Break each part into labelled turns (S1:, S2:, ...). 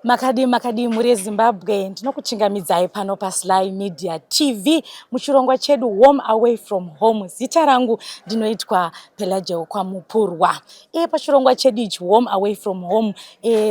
S1: Makadi muri Zimbabwe ndinokuchingamidzai pano paSly Media TV muchirongwa chedu Home Away from Home. Zita rangu ndinoitwa Pelagia Kwamupurwa. Pachirongwa chedu ichi Home Away from Home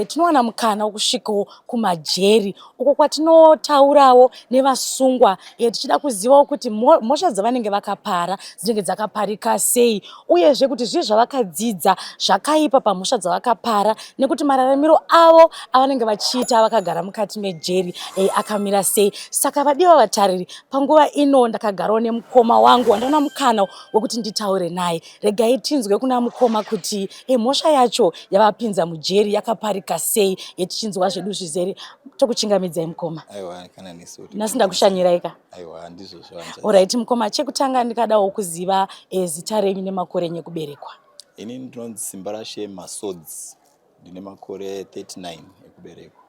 S1: tinowana mukana wokusvikawo kumajeri uko kwatinotaurawo nevasungwa tichida kuzivawo kuti mhosva dzavanenge vakapara dzinenge dzakaparika sei, uyezve kuti zvii zvavakadzidza zvakaipa pamhosva dzavakapara nekuti mararamiro avo avanenge vachiita vakagara mukati mejeri akamira sei. Saka vadiwa vatariri, panguva ino ndakagarawo nemukoma wangu wandaona mukana wekuti nditaure naye. Regai tinzwe kuna mukoma kuti mhosva yacho yavapinza mujeri yakaparika sei, tichinzwa zvedu zvizere. Tokuchingamidzai mukoma.
S2: Aiwa, kana nesu.
S1: Nasi ndakushanyiraika.
S2: Aiwa, ndizvo zvavanja.
S1: Alright mukoma, chekutanga ndikadawo kuziva zita renyu nemakore enyu ekuberekwa.
S2: Ini ndinonzi Simbarashe Masodzi. Ndine makore 39 ekuberekwa.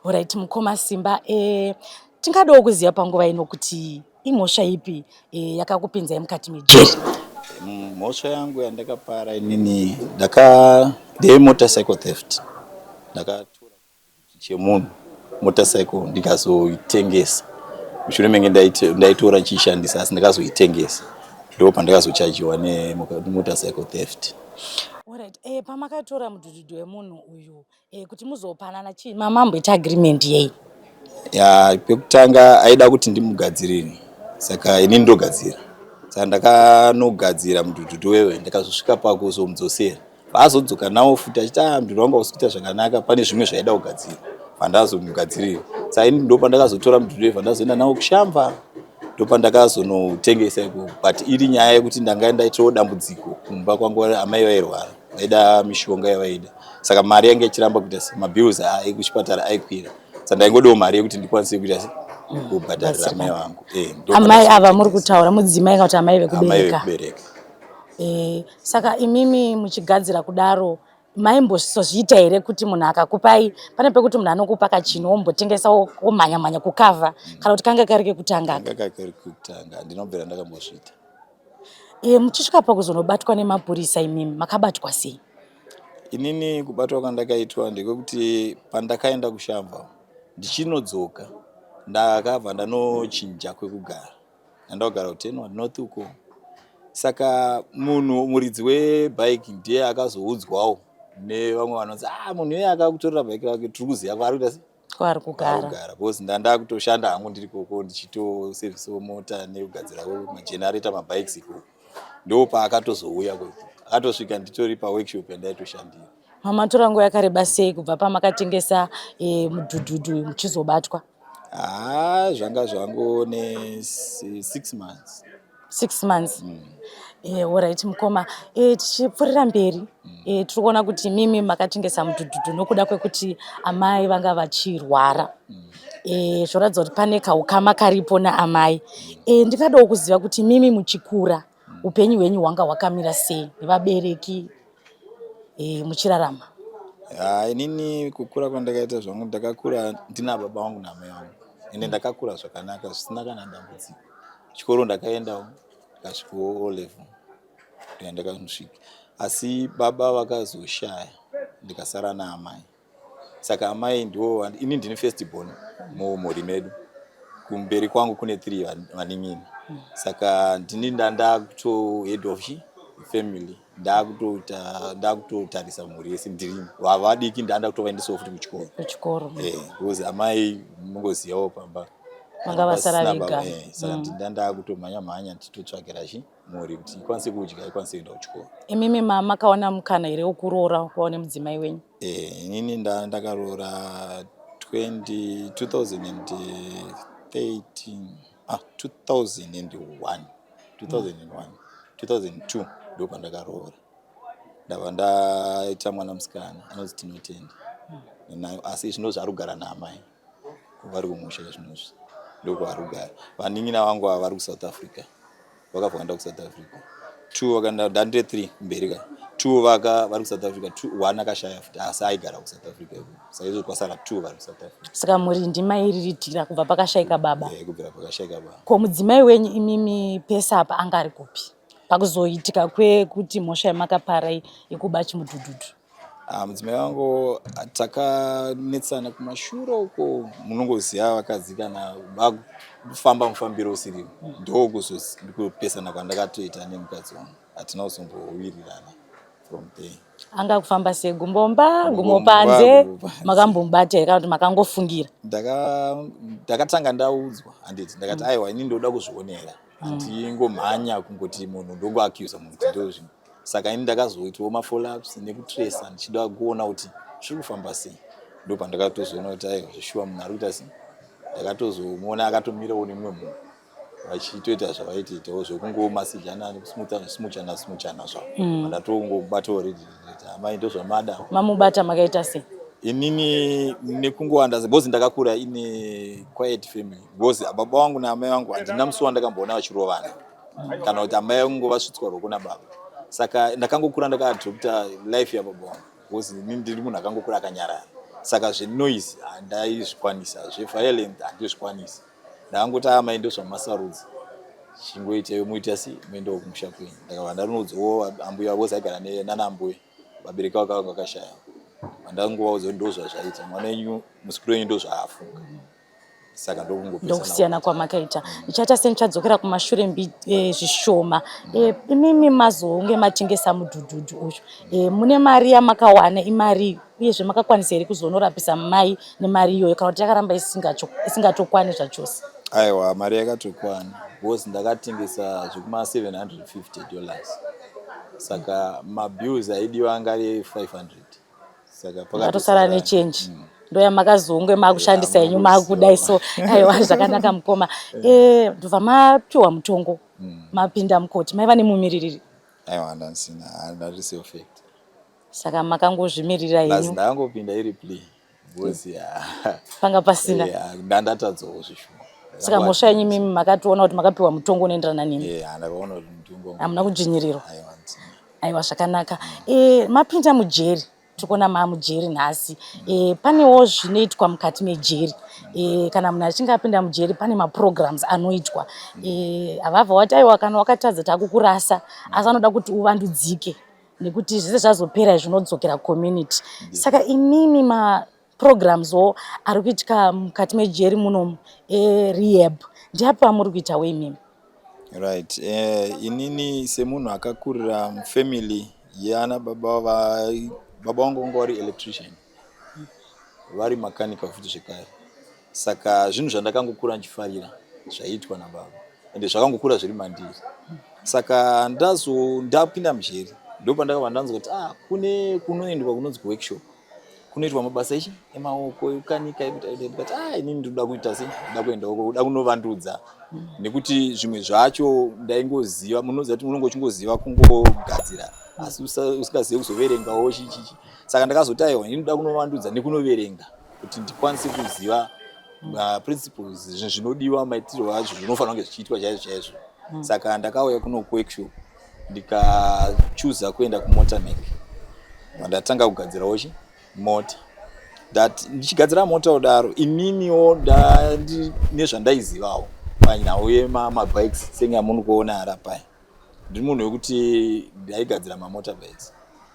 S1: Alright mukoma Simba, tingadawo kuziva panguva ino kuti imhosva ipi yakakupinzai mukati mejeri?
S2: Mhosva yangu yandakapara inini ndeye motorcycle theft. Ndakatora chemunhu motorcycle ndikazoitengesa. Mushure menge ndaitora chishandisa asi ndakazoitengesa. Ndipo pandakazochajiwa nemotorcycle theft.
S1: Alright, pamakatora mudhudhudhu wemunhu uyu kuti muzopanana chii, mamamboita agreement yei?
S2: Pekutanga aida kuti ndimugadzirire, saka ini ndogadzira. Saka ndakanogadzira mudhudhudhu wewe, ndakazosvika pakuzomudzosera. Paazodzoka nawo futi achiti mudhudhudhu wangu usikuita zvakanaka, pane zvimwe zvaida kugadzira. Pandazomugadzirira. Saka ini ndopandakazotora mudhudhudhu wewe ndazoenda nawo kushamba. Ndopandakazonotengesa iko, but iri nyaya yekuti ndanga ndaitawo dambudziko kumba kwangu amai vairwara. Vaida mishonga yavaida. Saka mari yangu ichiramba kuita mabills ekuchipatara aikwira. Saka ndaingodawo mari yekuti ndikwanise kuita kubhadharira amai vangu.
S1: Amai ava muri kutaura mudzimai kana kuti amai vekubereka?
S2: Amai vekubereka.
S1: Saka imimi muchigadzira kudaro maimbozviita here kuti munhu akakupai, pane pekuti munhu anokupa kachino wombotengesa womhanya kukavha, kana kuti kanga kari kekutanga?
S2: Kanga kari kekutanga, ndinobvera ndakambozviita.
S1: Muchisvika pakuzonobatwa nemapurisa imimi makabatwa sei?
S2: Inini kubatwa kwandakaitwa ndekuti pandakaenda kushamba ndichinodzoka ndakabva ndanochinja kwekugara. Ndandogara kutenwa North uko. Saka munhu muridzi webike ndiye akazoudzwawo nevamwe vanonzi munhu iye akakutorera bike rake tiri kuziva kwaari kuita sei?
S1: Kwaari kugara.
S2: Because ndanda kutoshanda hangu ndiri koko ndichitosevhisawo mota nekugadzirawo magenerator mabikes iko. Ndo paakatozouya kweko. Akatosvika nditori paworkshop yandaitoshandira.
S1: Mamatora nguva yakareba sei kubva pamakatengesa mudhudhudhu muchizobatwa?
S2: Zvanga zvangu ne6 months.
S1: 6 months. Alright mukoma, tichipfuurira mberi tiri kuona kuti mimi makatengesa mudhudhudhu nokuda kwekuti amai vanga vachirwara. Zvoratidza kuti pane kaukama karipo naamai. Ndingadawo kuziva kuti mimi muchikura upenyu hwenyu hwanga hwakamira sei nevabereki muchirarama?
S2: Inini kukura kwandakaita zvangu ndakakura ndina baba vangu namai vangu. Ende ndakakura zvakanaka zvisina kana dambudziko. Chikoro ndakaendawo ndikasvikawo O level ndakasvika. Asi baba vakazoshaya ndikasara naamai. Saka amai ndiwo ini ndine first born mumhuri medu. Kumberi kwangu kune 3 vanin'ina. Saka ndini ndakuto head of family. Ndakutotarisa mhuri yese ndiri vavadiki ndandakutovaendesawo futi kuchikoro. Because amai mungozivawo pamba
S1: vanga vasara vega.
S2: Saka ndandakutomhanya tichitotsvagira mhuri kuti ikwanise kudya ikwanise kuenda kuchikoro.
S1: Imimi makaona mukana here wekuroora kuva nemudzimai wenyu?
S2: Inini ndakaroora 2001 2002 ndo pandakaroora. Ndabva ndaita mwana musikana anonzi Tinotenda. Asi zvino zvarugara naamai vari kumusha zvinozvi ndoko varugara. Vanin'ina vangu vari kuSouth Africa, vakabva kuenda kuSouth Africa. 2 vakaenda ndandire 3 kumberi ka 2 vari kuSouth Africa, 1 akashaya futi asi aigara kuSouth Africa. Saka izvo kwasara 2 vari kuSouth Africa. Saka
S1: muri ndimairirikira kubva pakashayika baba?
S2: Kubvira pakashayika baba.
S1: Ko mudzimai wenyu imimi pesa apa anga ari kupi pakuzoitika kwekuti mhosva yamakapara yekuba chimudhudhudhu?
S2: Mudzimai wangu takanetsana kumashure uko, munongoziva vakadzi kana vakufamba mufambiro usiri, ndokupesana kwandakatoita nemukadzi wangu. Hatina kuzombowirirana from there.
S1: Anga kufamba sei? Gumbo panze makambomubata kana kuti makangofungira?
S2: Ndakatanga ndaudzwa handiti, ndakati aiwa ini ndoda kuzvionera, handingomhanya kungoti munhu ndongoaccuse munhu kuti ndozvinhu. Saka ini ndakazoitawo mafollow-ups nekutracer ndichida kuona kuti zviri kufamba sei. Ndopandakatozoona kuti aiwa zveshuwa munhu ari kuita sei. Ndakatozomuona akatomirawo nemumwe munhu vachitoita zvavaitoitawo zvekungomasijana smuchana zvavo. Ndatongobatawo redhi amai ndozvamada.
S1: Mamubata makaita sei?
S2: Inini nekungowanda because ndakakura ine quiet family, because baba vangu naamai vangu handina musi wandakamboona vachirovana kana kuti amai vangu vasvitswa roko nababa. Saka ndakangokura ndakaadopta life yababa vangu, because inini ndiri munhu akangokura akanyarara. Saka zvenoise handaizvikwanisa, zveviolent handizvikwanisi. Ndakangoti amai ndozvamasarudzi, chingoiteyo muita sei, muendawo kumusha kwenyu. Ndakabva ndanodzowo ambuya because aigara nana ambuya, vabereki vanga vakashaya. Ndangovaudza ndo zvazvaita, mwana wenyu musikuru wenyu ndo zvaafunga. Saka
S1: ndokusiyana kwamakaita. Ichaita senichadzokera kumashure zvishoma. Imimi mazonge matengesa mudhudhudhu uyu. Mune mari yamakawana imari uyezve makakwanisa here kuzonorapisa mai nemari iyoyo kana kuti yakaramba isingatokwani zvachose?
S2: Aiwa, mari yakatokwana because ndakatengesa zvekuma $750. Saka mabills aidiwa anga ari 500. Saka
S1: pakatosara nechange. Ndoya makazonge makushandisa yenyu makudai so. Aiwa, zvakanaka mukoma. Ndobva mapiwa mutongo mapinda mukoti, maiva nemumiririri?
S2: Aiwa, ndasina, handisi effect.
S1: Saka makangozvimirira yenyu?
S2: Basi ndangopinda iri play because
S1: panga pasina.
S2: Ndandatadzawo zvishoma.
S1: Saka mhosva yenyu mimi makatoona kuti makapiwa mutongo unoenderana nemi?
S2: Ndakaona kuti mutongo.
S1: Hamuna kudzvinyirirwa? Aiwa, zvakanaka. Mapinda mujeri, tikuona mamujeri nhasi. Panewo zvinoitwa mukati mejeri. Kana munhu achinge apinda mujeri pane maprograms anoitwa. Avavha wati aiwa kana wakatadza takukurasa, asi anoda kuti uvandudzike nekuti zvese zvazopera zvinodzokera community. Saka imimi maprograms wo ari kuitika mukati mejeri muno rehab, ndiapo pamuri kuitawo imimi?
S2: Right. Inini semunhu akakurira mufamily yana baba vangu vanga vari electrician, vari makanika futi zvekare. Saka zvinhu zvandakangokura ndichifarira zvaiitwa nababa ende zvakangokura zviri mandiri. Saka ndapinda mujeri ndopandakabva ndanzwa kuti kune kunoendwa kunonzi workshop, kunoitwa mabasa emaoko ekukanika ndikati inini ndoda kuita sei, ndoda kuenda uko, ndoda kunovandudza nekuti zvimwe zvacho ndaingoziva. Munoziva kuti unongo uchingoziva kungogadzira asi usingazivi kuzoverengawo chichichi. Saka ndakazoti aiwa inini ndoda kunovandudza nekunoverenga kuti ndikwanise kuziva principles zvinodiwa, maitirwo acho zvinofanira kunge zvichiitwa chaizvo chaizvo. Saka ndakauya kuno workshop ndikachuza kuenda kumota make. Ndatanga kugadzirawo mota. Ndichigadzira mota kudaro ininiwo nezvandaizivawo panyawo yemabikes senge muri kuona arapaya. Ndiri munhu wekuti ndaigadzira mamotorbikes.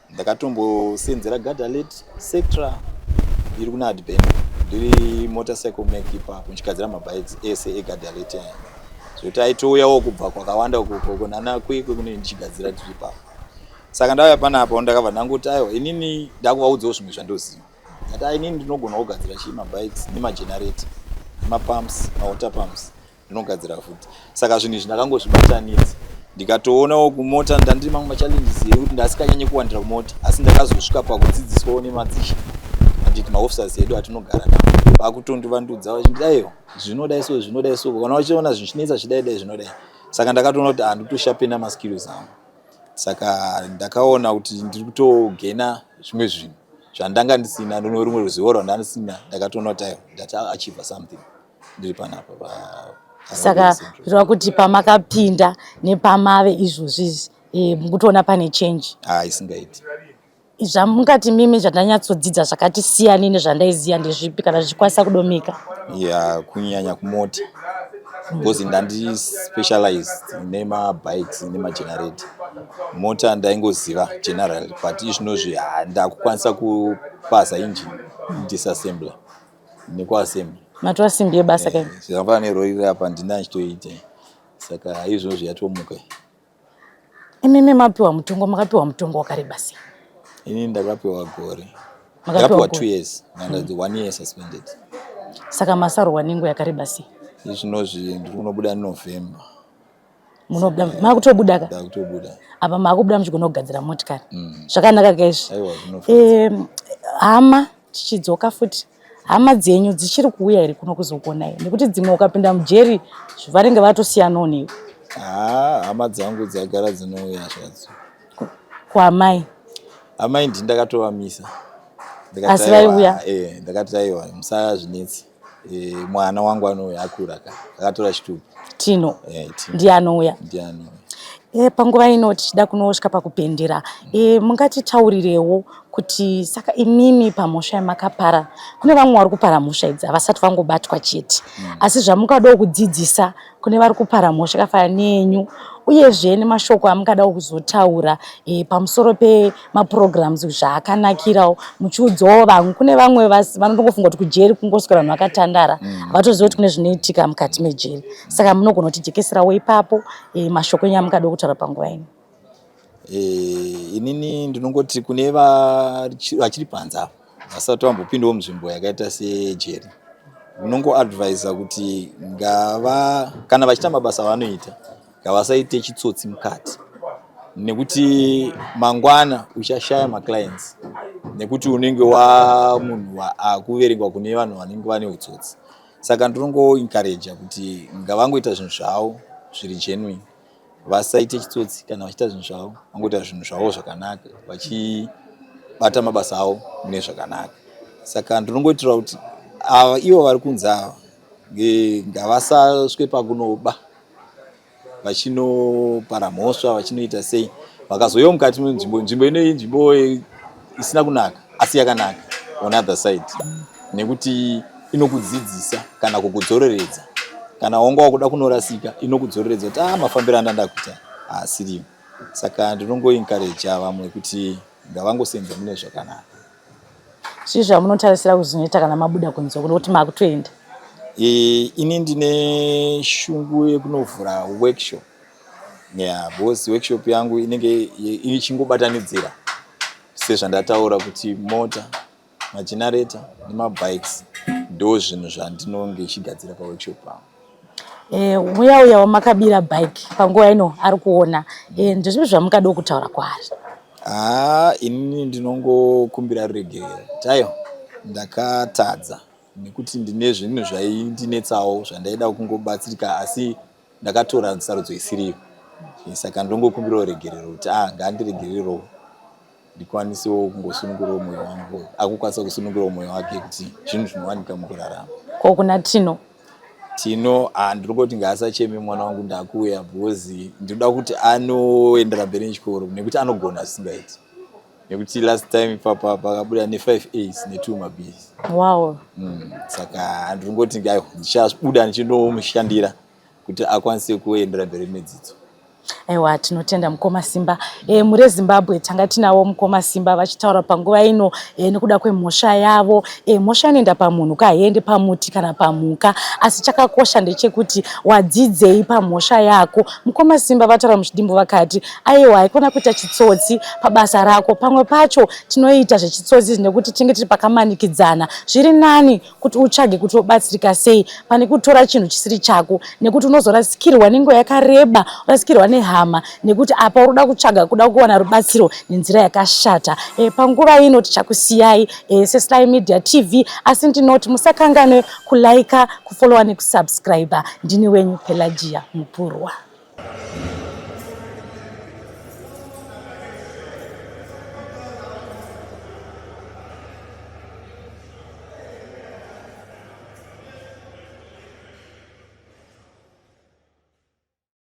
S2: Ndakatombosenzera Gadalet Sectra iri kuna Adben. Ndiri motorcycle make ipapo ndichigadzira mabikes ese eGadalet. Zvoti aitouyawo kubva kwakawanda uko nana kwekwe kune ndichigadzira tiri ipapo. Saka ndauya panapo ndakabva ndangoti aiwa inini ndakuvaudzawo zvimwe zvandoziva. Ndati inini ndinogona kugadzira mabikes nemagenerator, nemapumps, mawater pumps ndinogadzira futi. Saka zvinhu izvi ndakangozvibatanidza. Ndikatoonawo kumota ndandiri mamwe machallenges ekuti ndasikanyanye kuwandira kumota, asi ndakazosvika pakudzidziswawo nemadzisha. Handiti maofficers edu atinogara navo vakutondivandudza vachiti aiwa zvinodai so kana vachiona zvichinetsa zvidai zvinodai. Saka ndakatoona kuti handitoshapena maskills angu. Saka ndakaona kuti ndiri kutogena zvimwe zvinhu zvandanga ndisina, rumwe ruzivo rwandandisina. Ndakatoona kuti aiwa ndata-achieve something ndiri panapa.
S1: Saka zvirova kuti pamakapinda nepamave izvozvi mukutoona pane change?
S2: Isingaiti.
S1: Zvamungati mimi zvandanyatsodzidza zvakati siyani nezvandaiziva ndezvipi kana zvichikwanisa kudomika?
S2: Kunyanya kumota because ndandi specialized nemabikes nemagenerator. mota ndaingoziva general but izvinozvi ndakukwanisa kupasa engine disassembler nekuassembly
S1: matoasimbi yebasa kai
S2: zvakafanana nerori apa ndina ndichitoita saka izvozvo yatomuka.
S1: imimi mapiwa mutongo makapiwa mutongo wakareba sei?
S2: Ini ndakapiwa gore ndakapiwa 2 years ndandazi 1 year suspended.
S1: Saka masarwa nengo yakareba sei?
S2: Izvinozvi ndiri kunobuda November.
S1: Munobuda makutobuda ka?
S2: Ndakutobuda.
S1: Apa makubuda muchigona kugadzira motikari. Zvakanaka kaizvi.
S2: Aiwa zvinofadza.
S1: Hama tichidzoka futi. Hama dzenyu dzichiri kuuya iri kuno kuzokuonai nekuti dzimwe ukapinda mujeri zvivarenge vatosiyanawo newe.
S2: Hama dzangu dzagara dzinouya zvadzo.
S1: Kuamai?
S2: Amai ndakatovamisa.
S1: Asi vaiuya?
S2: Ndakati aiwa musazvinetsi. Mwana wangu anouya akura ka. Akatora chitubu.
S1: Tino. Ndiye anouya.
S2: Ndiye anouya.
S1: Panguva ino tichida kunosvika pakupendera. Mungatitaurirewo kuti saka imimi pamhosva yamakapara kune vamwe vari kupara mhosva idzi havasati vangobatwa chete. Asi zvamungadawo kudzidzisa kune vari kupara mhosva yakafanana neyenyu uyezve nemashoko amungadawo kuzotaura pamusoro pemaprograms zvaakanakirawo muchiudzawo vamwe. Kune vamwe vanongofunga kuti kujeri kungoswera vanhu vakatandara havatozivi kuti kune zvinoitika mukati mejeri. Saka munogona kutijekeserawo ipapo mashoko enyu amungadawo kutaura panguva ino.
S2: Inini ndinongoti kune vachiri panze vasati vambopindawo munzvimbo yakaita sejeri ndinongoadvisa kuti kana vachiita mabasa avanoita ngavasaite chitsotsi mukati nekuti mangwana uchashaya maclients nekuti unenge munhu akuverengwa kune vanhu vanenge vane utsotsi. Saka ndinongoencourage kuti ngavangoita zvinhu zvavo zviri genuine, vasaite chitsotsi kana vachiita zvinhu zvavo vangoita zvinhu zvavo zvakanaka vachibata mabasa avo mune zvakanaka. Saka ndinongoitira kuti ivo vari kunze ava ngavasasvike pakunoba vachinopara mhosva vachinoita sei vakazouya mukati nzvimbo ino inzvimbo isina kunaka asi yakanaka on other side nekuti inokudzidzisa kana kukudzoreredza kana wanga wakuda kunorasika inokudzoreredza kuti mafambiro andanda kuita asiriwo. Saka ndinongoencourage vamwe kuti ngavangosenza mune zvakanaka.
S1: Zvii zvamunotarisira kuzoita kana mabuda kunze kuti makutoenda?
S2: Ini ndine shungu yekunovhura workshop. Because workshop yangu inenge ichingobatanidzira sezvandataura kuti mota, magenerator nemabikes ndo zvinhu zvandinonge ichigadzira paworkshop yangu.
S1: Muya wamakabira bike panguva ino ari kuona ndezvipi zvamungadawo kutaura kwaari?
S2: Inini ndinongokumbira ruregerero. Tayo ndakatadza nekuti ndine zvinhu zvaindinetsawo zvandaida kungobatsirika asi ndakatora sarudzo isiriyo. Saka ndinongokumbira ruregerero kuti ngaandiregererewo ndikwanisewo kungosunungurawo mwoyo wangu akukwanisa kusunungurawo mwoyo wake kuti zvinhu zvinowanika mukurarama.
S1: Ko kuna Tino ndinongoti ngaasacheme mwana wangu ndakuuya because ndinoda kuti anoendera mberi nechikoro nekuti anogona zvisingaiti. Nekuti last time papa pakabuda ne5 A's ne2 mabs. Wow.
S2: Saka ndinongoti ndichabuda ndichinomushandira kuti akwanise kuendera mberi nedzidzo.
S1: Aiwa tinotenda Mukoma Simba. Muri Zimbabwe tanga tinawo Mukoma Simba vachitaura panguva ino nekuda kwemhosva yavo. Mhosva inoenda pamunhu kaende pamuti kana pamuka asi chakakosha ndechekuti wadzidzei pamhosva yako. Mukoma Simba vataura muchidimbo vakati aiwa haikona kuita chitsotsi pabasa rako pamwe pacho tinoita zvechitsotsi nekuti tinge tiri pakamanikidzana. Zviri nani kuti utsvage kuti ubatsirika sei pane kutora chinhu chisiri chako nekuti unozorasikirwa nenguva yakareba urasikirwa nehama nekuti apa uruda kutsvaga kuda kuwana rubatsiro nenzira yakashata. Panguva ino tichakusiyai seSly Media TV asi ndinoti musakanganwe kulaika, kufollowa nekusubscribe. Ndini wenyu Pelagia Mupurwa.